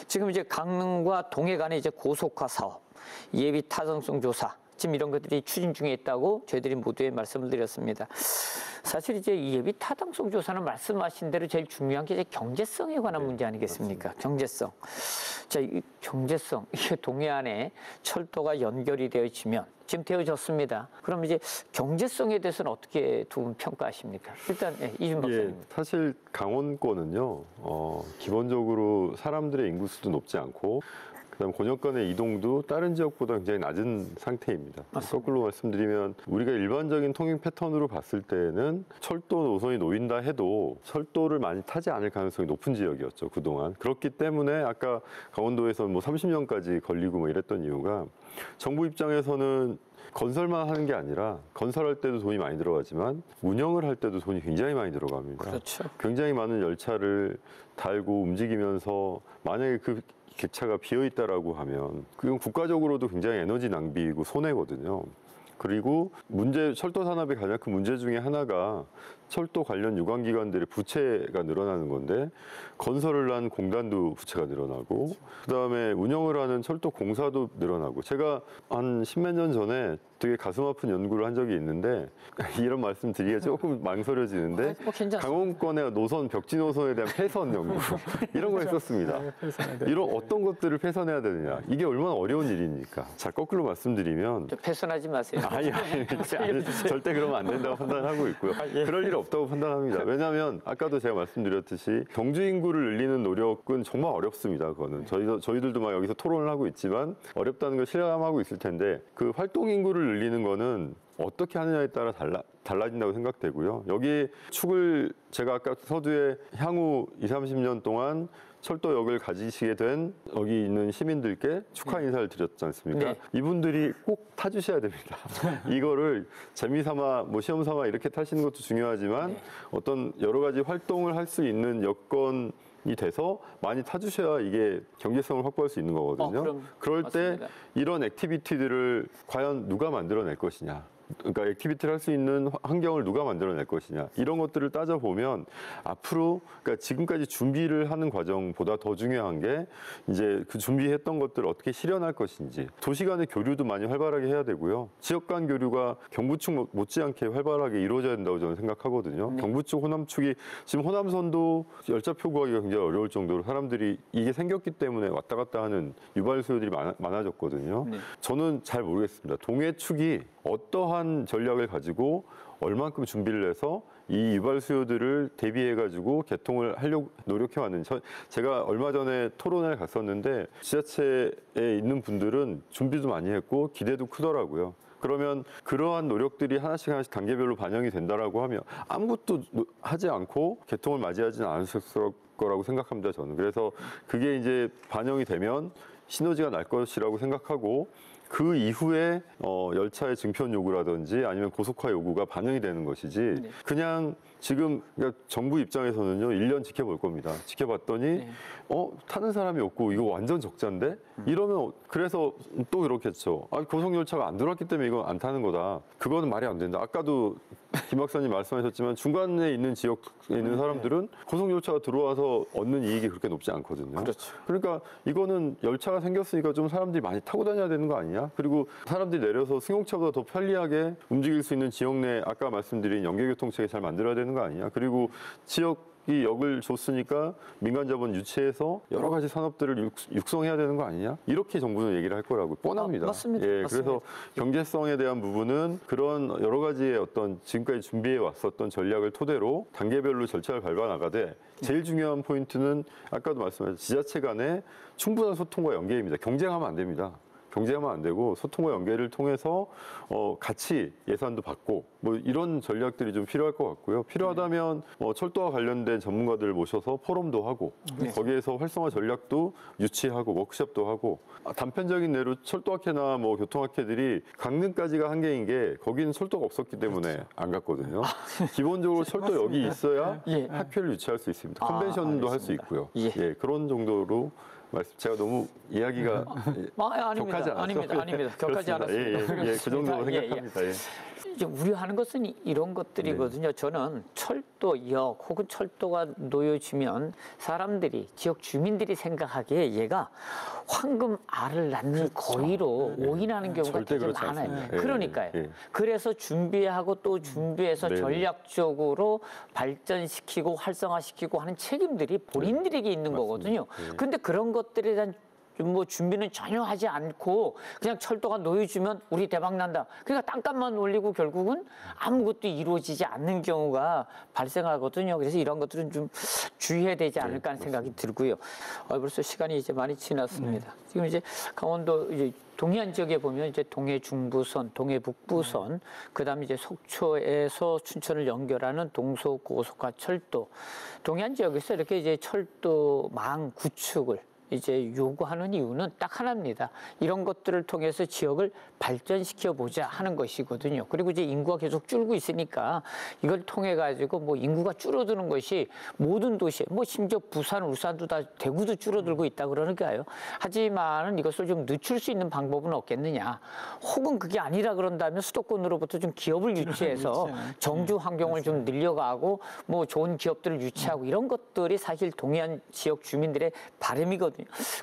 지금 이제 강릉과 동해 간의 이제 고속화 사업, 예비 타당성 조사, 지금 이런 것들이 추진 중에 있다고 저희들이 모두에 말씀을 드렸습니다. 사실 이제 이 예비 타당성 조사는 말씀하신 대로 제일 중요한 게 이제 경제성에 관한 문제 아니겠습니까? 경제성. 자, 이 경제성, 이게 동해안에 철도가 연결이 되어지면 지금 되어졌습니다. 그럼 이제 경제성에 대해서는 어떻게 두 분 평가하십니까? 일단 이준 박사님. 사실 강원권은요, 기본적으로 사람들의 인구수도 높지 않고 그다음 권역간의 이동도 다른 지역보다 굉장히 낮은 상태입니다. 거꾸로 말씀드리면 우리가 일반적인 통행 패턴으로 봤을 때는 철도 노선이 놓인다 해도 철도를 많이 타지 않을 가능성이 높은 지역이었죠, 그동안. 그렇기 때문에 아까 강원도에서 뭐 30년까지 걸리고 뭐 이랬던 이유가 정부 입장에서는 건설만 하는 게 아니라 건설할 때도 돈이 많이 들어가지만 운영을 할 때도 돈이 굉장히 많이 들어갑니다. 그렇죠. 굉장히 많은 열차를 달고 움직이면서 만약에 그 객차가 비어 있다라고 하면 그건 국가적으로도 굉장히 에너지 낭비이고 손해거든요. 그리고 철도 산업의 가장 큰 문제 중에 하나가 철도 관련 유관기관들의 부채가 늘어나는 건데 건설을 한 공단도 부채가 늘어나고 그다음에 운영을 하는 철도 공사도 늘어나고 제가 한 10몇 년 전에 되게 가슴 아픈 연구를 한 적이 있는데 이런 말씀 드리기가 조금 망설여지는데 뭐 괜찮습니다. 강원권의 노선 벽지 노선에 대한 폐선 연구 이런 걸 했었습니다. 이런 어떤 것들을 폐선해야 되느냐 이게 얼마나 어려운 일입니까? 자 거꾸로 말씀드리면 패선하지 마세요. 아니 절대 그러면 안 된다고 판단하고 있고요. 그럴 일 없다고 판단합니다. 왜냐하면 아까도 제가 말씀드렸듯이 경주 인구를 늘리는 노력은 정말 어렵습니다. 그거는 저희들도 막 여기서 토론을 하고 있지만 어렵다는 걸 실감하고 있을 텐데 그 활동 인구를 늘리는 거는 어떻게 하느냐에 따라 달라진다고 생각되고요. 여기 축을 제가 아까 서두에 향후 20, 30년 동안 철도역을 가지시게 된 여기 있는 시민들께 축하 인사를 드렸지 않습니까? 네. 이분들이 꼭 타주셔야 됩니다. 이거를 재미삼아 뭐 시험삼아 이렇게 타시는 것도 중요하지만 네. 어떤 여러 가지 활동을 할 수 있는 여건이 돼서 많이 타주셔야 이게 경제성을 확보할 수 있는 거거든요. 그럴 맞습니다. 때 이런 액티비티들을 과연 누가 만들어낼 것이냐. 그러니까 액티비티를 할 수 있는 환경을 누가 만들어낼 것이냐 이런 것들을 따져보면 앞으로 그러니까 지금까지 준비를 하는 과정보다 더 중요한 게 이제 그 준비했던 것들을 어떻게 실현할 것인지 도시 간의 교류도 많이 활발하게 해야 되고요. 지역 간 교류가 경부 측 못지않게 활발하게 이루어져야 된다고 저는 생각하거든요. 경부 측, 호남 측이 지금 호남선도 열차표 구하기가 굉장히 어려울 정도로 사람들이 이게 생겼기 때문에 왔다 갔다 하는 유발 수요들이 많아졌거든요. 네. 저는 잘 모르겠습니다. 동해 축이 어떠한 전략을 가지고 얼만큼 준비를 해서 이 유발 수요들을 대비해가지고 개통을 하려고 노력해 왔는지 제가 얼마 전에 토론회를 갔었는데 지자체에 있는 분들은 준비도 많이 했고 기대도 크더라고요. 그러면 그러한 노력들이 하나씩 단계별로 반영이 된다라고 하면 아무것도 하지 않고 개통을 맞이하지는 않으셨을 거라고 생각합니다. 저는. 그래서 그게 이제 반영이 되면 시너지가 날 것이라고 생각하고 그 이후에 열차의 증편 요구라든지 아니면 고속화 요구가 반영이 되는 것이지 네. 그냥 지금 그러니까 정부 입장에서는요 1년 지켜볼 겁니다. 지켜봤더니 네. 타는 사람이 없고 이거 완전 적자인데 이러면 그래서 또 그렇겠죠. 고속열차가 안 들어왔기 때문에 이거 안 타는 거다. 그거는 말이 안 된다. 아까도 김 박사님 말씀하셨지만 중간에 있는 지역에 있는 사람들은 고속열차가 들어와서 얻는 이익이 그렇게 높지 않거든요. 그렇죠. 그러니까 이거는 열차가 생겼으니까 좀 사람들이 많이 타고 다녀야 되는 거 아니냐? 그리고 사람들이 내려서 승용차보다 더 편리하게 움직일 수 있는 지역 내 아까 말씀드린 연계교통체계 잘 만들어야 되는 거 아니냐? 그리고 지역이 역을 줬으니까 민간 자본 유치해서 여러 가지 산업들을 육성해야 되는 거 아니냐? 이렇게 정부는 얘기를 할 거라고 뻔합니다. 맞습니다. 예, 맞습니다. 그래서 경제성에 대한 부분은 그런 여러 가지의 어떤 지금까지 준비해 왔었던 전략을 토대로 단계별로 절차를 밟아 나가되 제일 중요한 포인트는 아까도 말씀하신 지자체 간의 충분한 소통과 연계입니다. 경쟁하면 안 됩니다. 경쟁하면 안 되고 소통과 연계를 통해서 같이 예산도 받고 뭐 이런 전략들이 좀 필요할 것 같고요. 필요하다면 철도와 관련된 전문가들을 모셔서 포럼도 하고 거기에서 활성화 전략도 유치하고 워크숍도 하고 단편적인 예로 철도학회나 뭐 교통학회들이 강릉까지가 한계인 게 거기는 철도가 없었기 때문에 안 갔거든요. 기본적으로 철도역이 있어야 예. 학회를 유치할 수 있습니다. 컨벤션도 할 수 알겠습니다. 있고요. 예. 예, 그런 정도로 제가 너무 이야기가 격하지 않았죠? 아닙니다. 격하지 않았습니다. 예, 그 정도로 예, 예. 생각합니다. 예. 이제 우려하는 것은 이런 것들이거든요. 저는 철도역 혹은 철도가 놓여지면 사람들이 지역 주민들이 생각하기에 얘가 황금 알을 낳는 거위로 오인하는 경우가 절대 되게 그렇지 많아요. 않습니다. 예, 그러니까요. 예. 그래서 준비하고 또 준비해서 네네. 전략적으로 발전시키고 활성화시키고 하는 책임들이 본인들에게 있는 거거든요. 근데 그런 것들에 대한 뭐 준비는 전혀 하지 않고 그냥 철도가 놓여주면 우리 대박 난다. 그러니까 땅값만 올리고 결국은 아무것도 이루어지지 않는 경우가 발생하거든요. 그래서 이런 것들은 좀 주의해야 되지 않을까 하는 생각이 들고요. 벌써 시간이 이제 많이 지났습니다. 지금 이제 강원도 이제 동해안 지역에 보면 이제 동해 중부선, 동해 북부선, 그다음에 이제 속초에서 춘천을 연결하는 동서고속화 철도. 동해안 지역에서 이렇게 이제 철도망 구축을 이제 요구하는 이유는 딱 하나입니다. 이런 것들을 통해서 지역을 발전시켜 보자 하는 것이거든요. 그리고 이제 인구가 계속 줄고 있으니까 이걸 통해 가지고 뭐 인구가 줄어드는 것이 모든 도시에 뭐 심지어 부산, 울산도 다 대구도 줄어들고 있다 그러니까요. 하지만은 이것을 좀 늦출 수 있는 방법은 없겠느냐. 혹은 그게 아니라 그런다면 수도권으로부터 좀 기업을 유치해서 정주 환경을 좀 늘려가고 뭐 좋은 기업들을 유치하고 이런 것들이 사실 동해안 지역 주민들의 바람이거든요.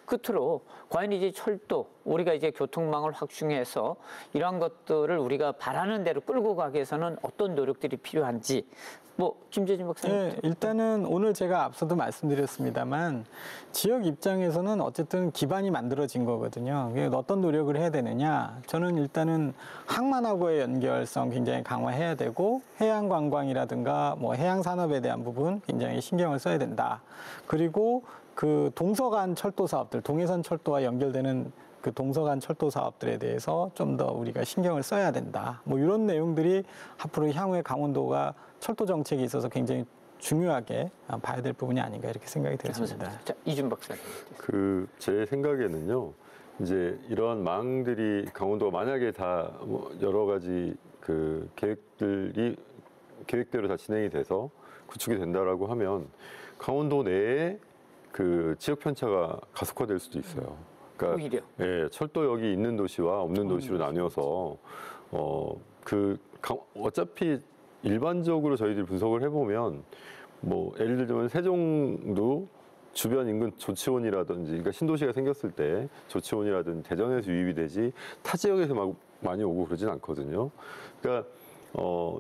끝으로 과연 이제 철도 우리가 이제 교통망을 확충해서 이러한 것들을 우리가 바라는 대로 끌고 가기 위해서는 어떤 노력들이 필요한지 뭐 김재진 박사님. 네, 일단은 오늘 제가 앞서도 말씀드렸습니다만 지역 입장에서는 어쨌든 기반이 만들어진 거거든요. 어떤 노력을 해야 되느냐? 저는 일단은 항만하고의 연결성 굉장히 강화해야 되고 해양 관광이라든가 뭐 해양 산업에 대한 부분 굉장히 신경을 써야 된다. 그리고 그 동서간 철도 사업들, 동해선 철도와 연결되는 그 동서간 철도 사업들에 대해서 좀 더 우리가 신경을 써야 된다. 뭐 이런 내용들이 앞으로 향후에 강원도가 철도 정책에 있어서 굉장히 중요하게 봐야 될 부분이 아닌가 이렇게 생각이 들었습니다. 자, 이준 박사님. 제 생각에는요, 이제 이러한 망들이 강원도가 만약에 다 뭐 여러 가지 그 계획대로 다 진행이 돼서 구축이 된다라고 하면 강원도 내에 그 지역 편차가 가속화될 수도 있어요. 그러니까 오히려. 예, 철도역이 있는 도시와 없는 도시로 나뉘어서 어차피 일반적으로 저희들이 분석을 해보면 뭐 예를 들자면 세종도 주변 인근 조치원이라든지, 그러니까 신도시가 생겼을 때 조치원이라든지 대전에서 유입이 되지 타 지역에서 막 많이 오고 그러진 않거든요. 그러니까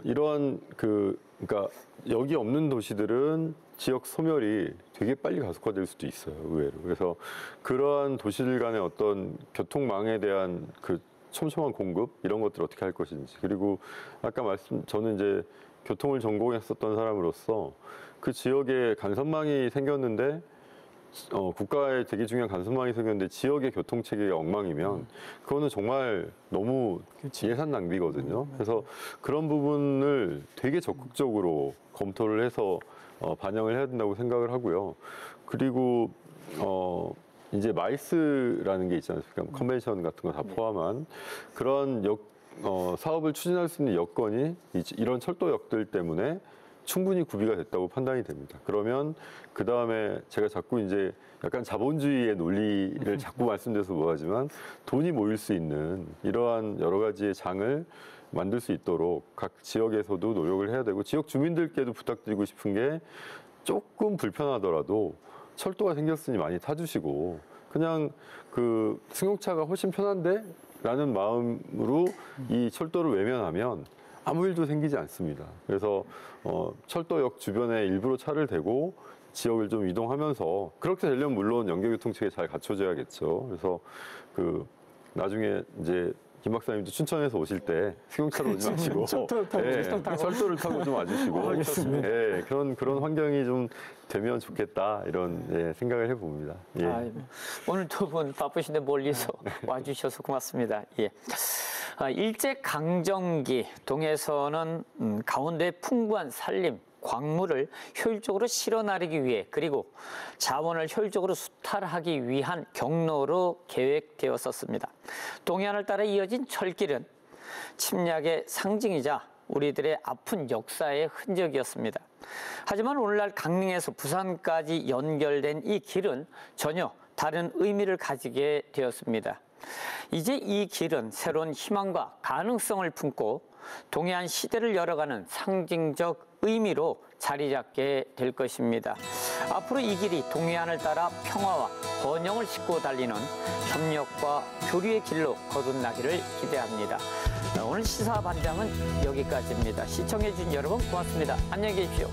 이러한 그러니까 여기 없는 도시들은 지역 소멸이 되게 빨리 가속화될 수도 있어요, 의외로. 그래서 그러한 도시들 간의 어떤 교통망에 대한 그 촘촘한 공급 이런 것들을 어떻게 할 것인지, 그리고 아까 저는 이제 교통을 전공했었던 사람으로서 그 지역에 간선망이 생겼는데 국가의 되게 중요한 간선망이 생겼는데 지역의 교통 체계가 엉망이면 그거는 정말 너무 예산 낭비거든요. 그래서 그런 부분을 되게 적극적으로 검토를 해서 반영을 해야 된다고 생각을 하고요. 그리고 이제 마이스라는 게 있지 않습니까? 컨벤션 같은 거 다 포함한 그런 사업을 추진할 수 있는 여건이 이런 철도역들 때문에 충분히 구비가 됐다고 판단이 됩니다. 그러면 그 다음에 제가 자꾸 이제 약간 자본주의의 논리를 자꾸 말씀드려서 뭐하지만 돈이 모일 수 있는 이러한 여러 가지의 장을 만들 수 있도록 각 지역에서도 노력을 해야 되고, 지역 주민들께도 부탁드리고 싶은 게 조금 불편하더라도 철도가 생겼으니 많이 타주시고, 그냥 그 승용차가 훨씬 편한데? 라는 마음으로 이 철도를 외면하면 아무 일도 생기지 않습니다. 그래서 철도역 주변에 일부러 차를 대고 지역을 좀 이동하면서, 그렇게 되려면 물론 연계교통체계 잘 갖춰져야겠죠. 그래서 나중에 이제 김 박사님도 춘천에서 오실 때 승용차로 오지 마시고 철도를 타고 철도를 타고 좀 와주시고, 알겠습니다. 그런 환경이 좀 되면 좋겠다, 이런 생각을 해봅니다. 예. 아이고, 오늘 두 분 바쁘신데 멀리서 와주셔서 고맙습니다. 예. 일제강점기 동해선은 강원도의 풍부한 산림, 광물을 효율적으로 실어나르기 위해, 그리고 자원을 효율적으로 수탈하기 위한 경로로 계획되었었습니다. 동해안을 따라 이어진 철길은 침략의 상징이자 우리들의 아픈 역사의 흔적이었습니다. 하지만 오늘날 강릉에서 부산까지 연결된 이 길은 전혀 다른 의미를 가지게 되었습니다. 이제 이 길은 새로운 희망과 가능성을 품고 동해안 시대를 열어가는 상징적 의미로 자리 잡게 될 것입니다. 앞으로 이 길이 동해안을 따라 평화와 번영을 싣고 달리는 협력과 교류의 길로 거듭나기를 기대합니다. 오늘 시사반장은 여기까지입니다. 시청해주신 여러분 고맙습니다. 안녕히 계십시오.